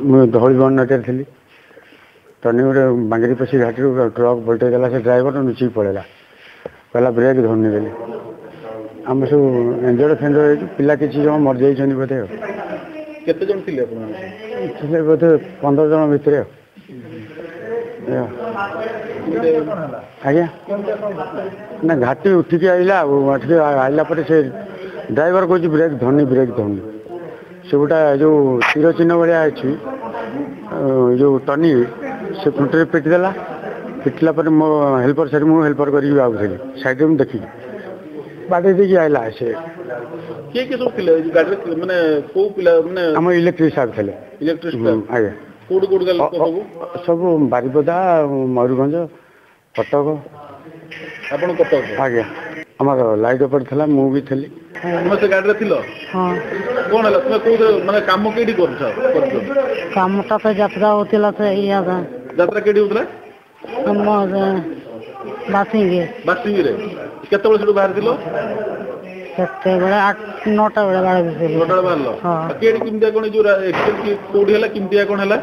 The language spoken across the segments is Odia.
ମୁଁ ଧଉଳି ବନଟରେ ଥିଲି। ଟର୍ଣ୍ଣିଂ ଗୋଟେ ବାଙ୍ଗିରି ପଶି ଘାଟିରୁ ଟ୍ରକ୍ ପଲଟେଇ ଦେଲା। ସେ ଡ୍ରାଇଭର ଲୁଚିକି ପଳେଇଲା, କହିଲା ବ୍ରେକ୍ ଧରୁନି ବୋଲି। ଆମେ ସବୁ ଏଞ୍ଜଡ଼ ଫେଞ୍ଜଡ଼ ହେଇଛୁ, ପିଲା କିଛି ଜଣ ମରିଯାଇଛନ୍ତି ବୋଧେ ଆଉ। କେତେ ଜଣ ଥିଲେ ଆପଣ? ଥିଲେ ବୋଧେ 15 ଜଣ ଭିତରେ ଆଉ। ଆଜ୍ଞା ନା ଘାଟି ଉଠିକି ଆଇଲା ଆଉ ଏଠିକି ଆଇଲା ପରେ ସେ ଡ୍ରାଇଭର କହୁଛି ବ୍ରେକ୍ ଧରୁନି ବ୍ରେକ୍ ଧରୁନି। ସେ ଗୋଟା ଯେଉଁ ତୀର ଚିହ୍ନ ଭଳିଆ ଅଛି ଯେଉଁ ଟର୍ଣ୍ଣିଂ, ସେ ଖୁଣ୍ଟରେ ପିଟି ଦେଲା। ପିଟିଲା ପରେ ମୋ ହେଲ୍ପର ସାଇଡ୍, ମୁଁ ହେଲ୍ପର କରିକି ଆଉଥିଲି ସାଇଡ୍ରେ, ମୁଁ ଦେଖିଲି ବାଡ଼େଇ ଦେଇକି ଆଇଲା। ସେ କିଏ କିଏ ସବୁ ଥିଲେ ଗାଡ଼ିରେ? ମାନେ କୋଉ ପିଲା? ମାନେ ଆମ ଇଲେକ୍ଟ୍ରିକ୍ ସାର୍ ଥିଲେ। Electric staff? ଆଜ୍ଞା। କୋଉଠୁ କୋଉଠୁ ଗଲେ ସବୁ? ସବୁ ବାରିପଦା, ମୟୂରଭଞ୍ଜ, କଟକ। ଆପଣ କଟକ? ଆଜ୍ଞା। ଆମର ଲାଇଟ୍ ଉପରେ ଥିଲା, ମୁଁ ବି ଥିଲି। ତୁମେ ସେ ଗାଡ଼ିରେ ଥିଲ? ହଁ। କ'ଣ ହେଲା? ତୁମେ କୋଉଥିରେ, ମାନେ କାମ କେଇଠି କରୁଛ? କାମଟା ତ ଯାତ୍ରା ହଉଥିଲା ତ ଇଆଡେ। ଯାତ୍ରା କେଇଠି ହଉଥିଲା? ଆମର ବାସିଙ୍ଗି। ବାସିଙ୍ଗିରେ? କେତେବେଳେ ସେଠୁ ବାହାରିଥିଲ? ସେତେବେଳେ 9ଟା ବେଳେ ବାହାରିଥିଲି। 9ଟା ବେଳେ ବାହାରିଲ? ହଁ। କେଇଠି କେମିତିଆ କ'ଣ ଯୋଉ ଆକ୍ସିଡେଣ୍ଟ କୋଉଠି ହେଲା, କେମିତିଆ କ'ଣ ହେଲା?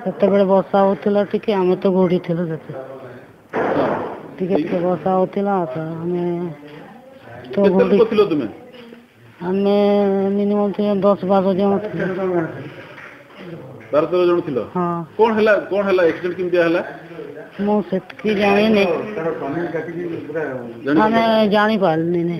ସେତେବେଳେ ବର୍ଷା ହଉଥିଲା ଟିକେ, ଆମେ ତ ଘୋଡ଼ିଥିଲୁ ସେତେ। ଟିକେ ବର୍ଷା ହଉଥିଲା ତ ଆମେ ତ କେତେ ଲୋକ ଥିଲ ତୁମେ? ଆମେ ମିନିମମ୍ 10-12 ଜଣ ଥିଲୁ। 12-13 ଜଣ ଥିଲ? ହଁ। କ'ଣ ହେଲା ଆକ୍ସିଡେଣ୍ଟ କେମିତିଆ ହେଲା? ମୁଁ ସେତିକି ଜାଣିନି, ଆମେ ଜାଣିପାରିଲିନି।